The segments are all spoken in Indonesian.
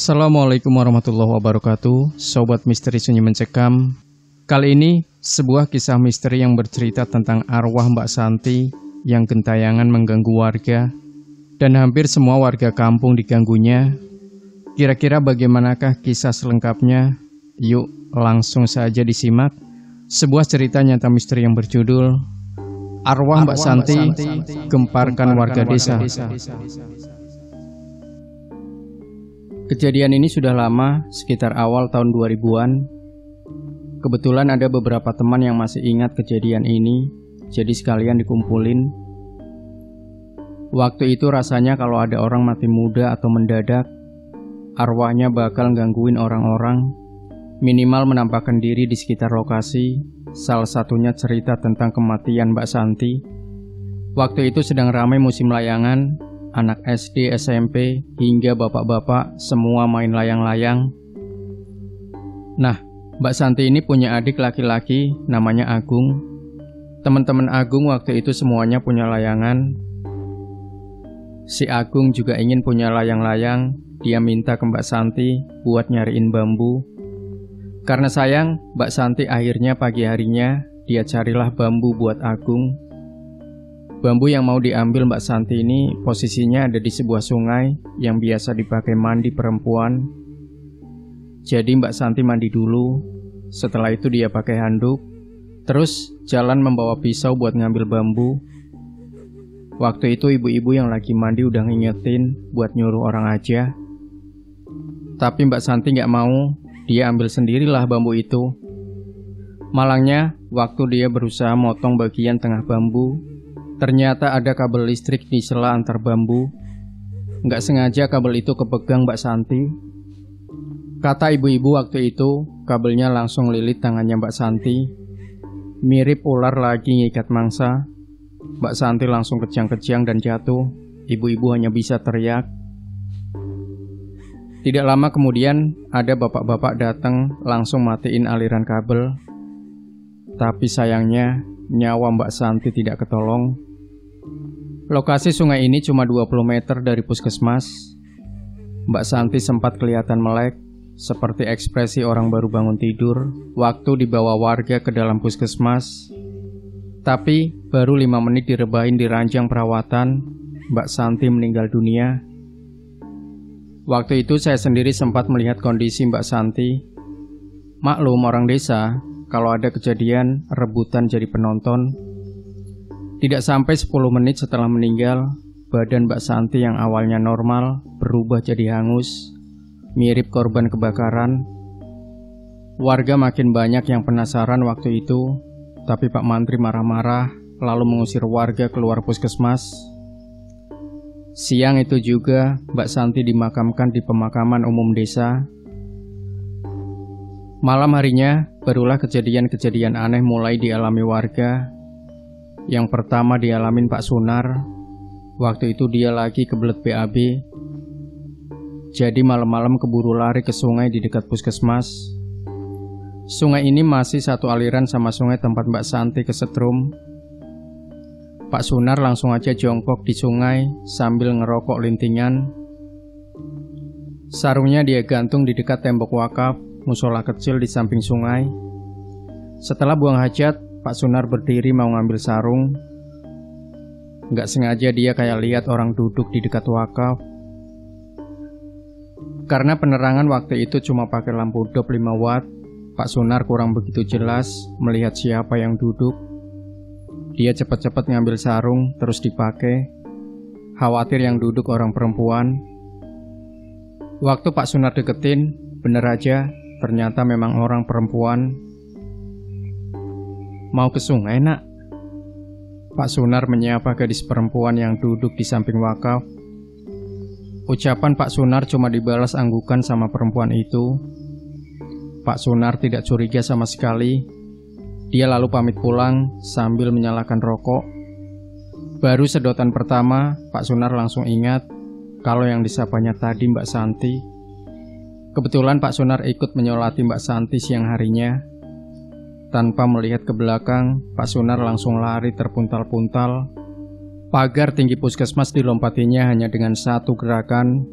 Assalamualaikum warahmatullahi wabarakatuh. Sobat Misteri Sunyi Mencekam. Kali ini sebuah kisah misteri yang bercerita tentang arwah Mbak Santi yang gentayangan mengganggu warga dan hampir semua warga kampung diganggunya. Kira-kira bagaimanakah kisah selengkapnya? Yuk langsung saja disimak sebuah cerita nyata misteri yang berjudul Arwah Mbak Santi Gemparkan Warga Desa. Kejadian ini sudah lama, sekitar awal tahun 2000-an. Kebetulan ada beberapa teman yang masih ingat kejadian ini, jadi sekalian dikumpulin. Waktu itu rasanya kalau ada orang mati muda atau mendadak, arwahnya bakal gangguin orang-orang, minimal menampakkan diri di sekitar lokasi. Salah satunya cerita tentang kematian Mbak Santi. Waktu itu sedang ramai musim layangan. Anak SD, SMP, hingga bapak-bapak semua main layang-layang. Nah, Mbak Santi ini punya adik laki-laki namanya Agung. Teman-teman Agung waktu itu semuanya punya layangan. Si Agung juga ingin punya layang-layang. Dia minta ke Mbak Santi buat nyariin bambu. Karena sayang, Mbak Santi akhirnya pagi harinya dia carilah bambu buat Agung. Bambu yang mau diambil Mbak Santi ini posisinya ada di sebuah sungai yang biasa dipakai mandi perempuan. Jadi Mbak Santi mandi dulu, setelah itu dia pakai handuk, terus jalan membawa pisau buat ngambil bambu. Waktu itu ibu-ibu yang lagi mandi udah ngingetin buat nyuruh orang aja. Tapi Mbak Santi gak mau, dia ambil sendirilah bambu itu. Malangnya, waktu dia berusaha motong bagian tengah bambu, ternyata ada kabel listrik di sela antar bambu. Nggak sengaja kabel itu kepegang Mbak Santi. Kata ibu-ibu waktu itu, kabelnya langsung lilit tangannya Mbak Santi. Mirip ular lagi ngikat mangsa. Mbak Santi langsung kejang-kejang dan jatuh. Ibu-ibu hanya bisa teriak. Tidak lama kemudian, ada bapak-bapak datang langsung matiin aliran kabel. Tapi sayangnya, nyawa Mbak Santi tidak ketolong. Lokasi sungai ini cuma 20 meter dari puskesmas. Mbak Santi sempat kelihatan melek, seperti ekspresi orang baru bangun tidur, waktu dibawa warga ke dalam puskesmas. Tapi, baru 5 menit direbahin di ranjang perawatan, Mbak Santi meninggal dunia. Waktu itu saya sendiri sempat melihat kondisi Mbak Santi. Maklum orang desa, kalau ada kejadian, rebutan jadi penonton. Tidak sampai 10 menit setelah meninggal, badan Mbak Santi yang awalnya normal berubah jadi hangus, mirip korban kebakaran. Warga makin banyak yang penasaran waktu itu, tapi Pak Mantri marah-marah lalu mengusir warga keluar puskesmas. Siang itu juga, Mbak Santi dimakamkan di pemakaman umum desa. Malam harinya, barulah kejadian-kejadian aneh mulai dialami warga. Yang pertama dialamin Pak Sunar. Waktu itu dia lagi kebelet BAB. Jadi malam-malam keburu lari ke sungai di dekat puskesmas. Sungai ini masih satu aliran sama sungai tempat Mbak Santi kesetrum. Pak Sunar langsung aja jongkok di sungai sambil ngerokok lintingan. Sarungnya dia gantung di dekat tembok wakaf musola kecil di samping sungai. Setelah buang hajat, Pak Sunar berdiri mau ngambil sarung. Nggak sengaja dia kayak lihat orang duduk di dekat wakaf. Karena penerangan waktu itu cuma pakai lampu dop 5 watt, Pak Sunar kurang begitu jelas melihat siapa yang duduk. Dia cepat-cepat ngambil sarung terus dipakai. Khawatir yang duduk orang perempuan. Waktu Pak Sunar deketin, bener aja, ternyata memang orang perempuan. Mau ke sungai, nak? Pak Sunar menyapa gadis perempuan yang duduk di samping wakaf. Ucapan Pak Sunar cuma dibalas anggukan sama perempuan itu. Pak Sunar tidak curiga sama sekali. Dia lalu pamit pulang sambil menyalakan rokok. Baru sedotan pertama, Pak Sunar langsung ingat kalau yang disapanya tadi Mbak Santi. Kebetulan Pak Sunar ikut menyolati Mbak Santi siang harinya. Tanpa melihat ke belakang, Pak Sunar langsung lari terpuntal-puntal. Pagar tinggi puskesmas dilompatinya hanya dengan satu gerakan.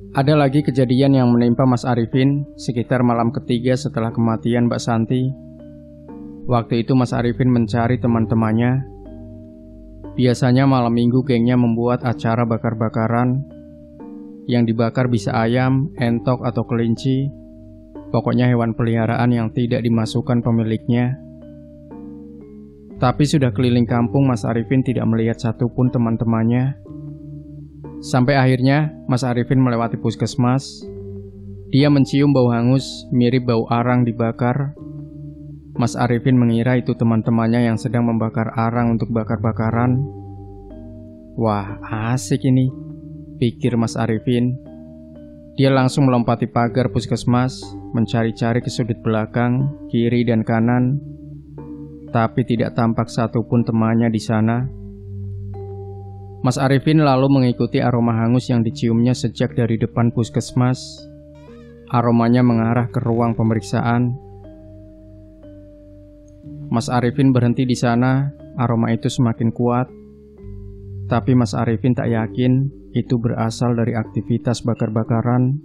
Ada lagi kejadian yang menimpa Mas Arifin sekitar malam ketiga setelah kematian Mbak Santi. Waktu itu Mas Arifin mencari teman-temannya. Biasanya malam minggu gengnya membuat acara bakar-bakaran. Yang dibakar bisa ayam, entok atau kelinci. Pokoknya hewan peliharaan yang tidak dimasukkan pemiliknya. Tapi sudah keliling kampung, Mas Arifin tidak melihat satupun teman-temannya. Sampai akhirnya Mas Arifin melewati puskesmas. Dia mencium bau hangus mirip bau arang dibakar. Mas Arifin mengira itu teman-temannya yang sedang membakar arang untuk bakar-bakaran. Wah, asik ini, pikir Mas Arifin. Dia langsung melompati pagar puskesmas, mencari-cari ke sudut belakang, kiri dan kanan. Tapi tidak tampak satupun temannya di sana. Mas Arifin lalu mengikuti aroma hangus yang diciumnya sejak dari depan puskesmas. Aromanya mengarah ke ruang pemeriksaan. Mas Arifin berhenti di sana, aroma itu semakin kuat. Tapi Mas Arifin tak yakin itu berasal dari aktivitas bakar-bakaran.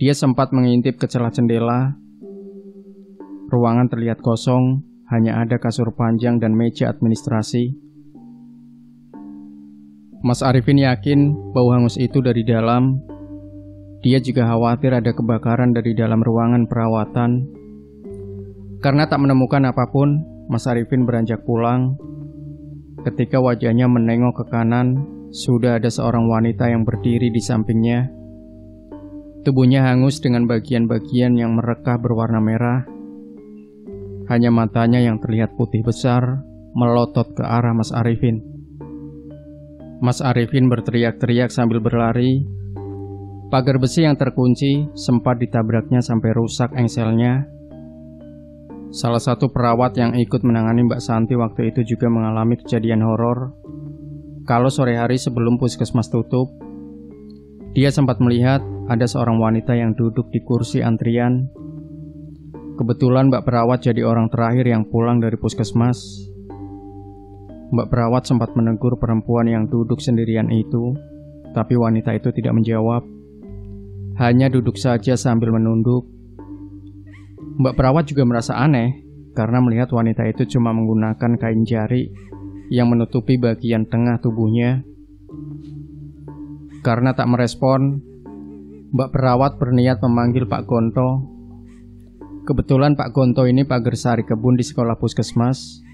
Dia sempat mengintip ke celah jendela. Ruangan terlihat kosong, hanya ada kasur panjang dan meja administrasi. Mas Arifin yakin bau hangus itu dari dalam. Dia juga khawatir ada kebakaran dari dalam ruangan perawatan. Karena tak menemukan apapun, Mas Arifin beranjak pulang. Ketika wajahnya menengok ke kanan, sudah ada seorang wanita yang berdiri di sampingnya. Tubuhnya hangus dengan bagian-bagian yang merekah berwarna merah. Hanya matanya yang terlihat putih besar, melotot ke arah Mas Arifin. Mas Arifin berteriak-teriak sambil berlari. Pagar besi yang terkunci sempat ditabraknya sampai rusak engselnya. Salah satu perawat yang ikut menangani Mbak Santi waktu itu juga mengalami kejadian horor. Kalau sore hari sebelum puskesmas tutup, dia sempat melihat ada seorang wanita yang duduk di kursi antrian. Kebetulan Mbak perawat jadi orang terakhir yang pulang dari puskesmas. Mbak perawat sempat menegur perempuan yang duduk sendirian itu, tapi wanita itu tidak menjawab. Hanya duduk saja sambil menunduk. Mbak perawat juga merasa aneh karena melihat wanita itu cuma menggunakan kain jari yang menutupi bagian tengah tubuhnya. Karena tak merespon, Mbak perawat berniat memanggil Pak Gonto. Kebetulan Pak Gonto ini pagersari kebun di sekolah puskesmas.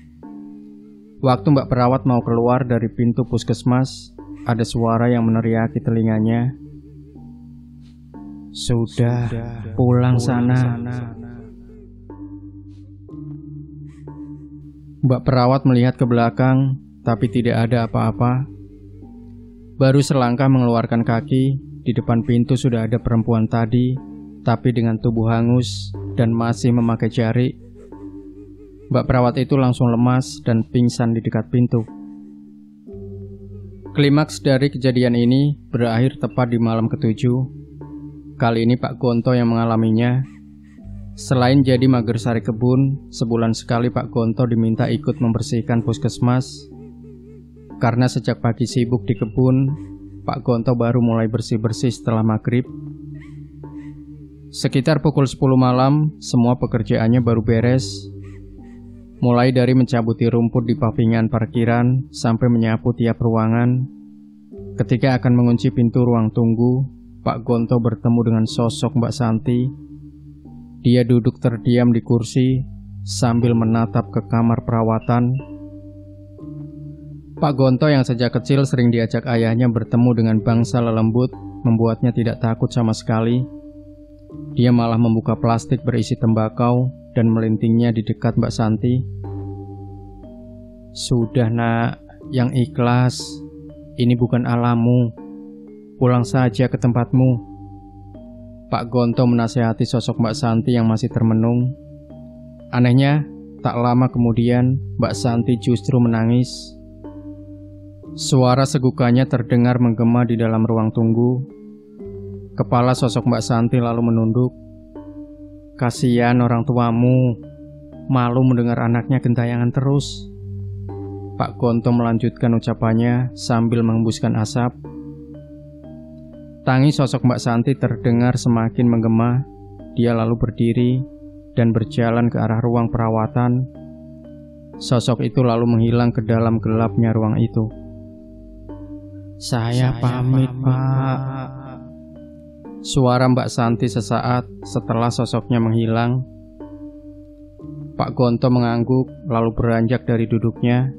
Waktu Mbak perawat mau keluar dari pintu puskesmas, ada suara yang meneriaki telinganya. Sudah, pulang sana. Mbak perawat melihat ke belakang, tapi tidak ada apa-apa. Baru selangkah mengeluarkan kaki, di depan pintu sudah ada perempuan tadi, tapi dengan tubuh hangus dan masih memakai jari. Mbak perawat itu langsung lemas dan pingsan di dekat pintu. Klimaks dari kejadian ini berakhir tepat di malam ketujuh. Kali ini Pak Gonto yang mengalaminya. Selain jadi magersari kebun, sebulan sekali Pak Gonto diminta ikut membersihkan puskesmas. Karena sejak pagi sibuk di kebun, Pak Gonto baru mulai bersih-bersih setelah maghrib. Sekitar pukul 10 malam, semua pekerjaannya baru beres. Mulai dari mencabuti rumput di pavingan parkiran, sampai menyapu tiap ruangan. Ketika akan mengunci pintu ruang tunggu, Pak Gonto bertemu dengan sosok Mbak Santi. Dia duduk terdiam di kursi sambil menatap ke kamar perawatan. Pak Gonto yang sejak kecil sering diajak ayahnya bertemu dengan bangsa lelembut membuatnya tidak takut sama sekali. Dia malah membuka plastik berisi tembakau dan melintingnya di dekat Mbak Santi. Sudah nak, yang ikhlas. Ini bukan alammu. Pulang saja ke tempatmu. Pak Gonto menasihati sosok Mbak Santi yang masih termenung. Anehnya, tak lama kemudian Mbak Santi justru menangis. Suara segukannya terdengar menggema di dalam ruang tunggu. Kepala sosok Mbak Santi lalu menunduk. Kasihan orang tuamu, malu mendengar anaknya gentayangan terus. Pak Gonto melanjutkan ucapannya sambil menghembuskan asap. Tangis sosok Mbak Santi terdengar semakin menggema. Dia lalu berdiri dan berjalan ke arah ruang perawatan. Sosok itu lalu menghilang ke dalam gelapnya ruang itu. Saya pamit, Pak. Suara Mbak Santi sesaat setelah sosoknya menghilang. Pak Gonto mengangguk lalu beranjak dari duduknya.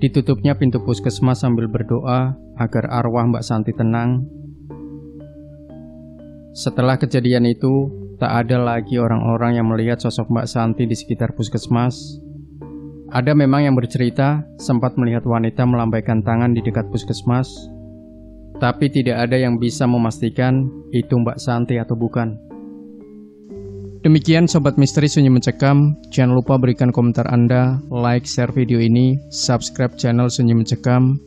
Ditutupnya pintu puskesmas sambil berdoa agar arwah Mbak Santi tenang. Setelah kejadian itu, tak ada lagi orang-orang yang melihat sosok Mbak Santi di sekitar puskesmas. Ada memang yang bercerita sempat melihat wanita melambaikan tangan di dekat puskesmas, tapi tidak ada yang bisa memastikan itu Mbak Santi atau bukan. Demikian Sobat Misteri Sunyi Mencekam. Jangan lupa berikan komentar Anda, like, share video ini, subscribe channel Sunyi Mencekam,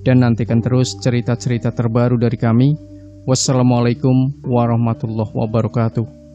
dan nantikan terus cerita-cerita terbaru dari kami. Wassalamualaikum warahmatullahi wabarakatuh.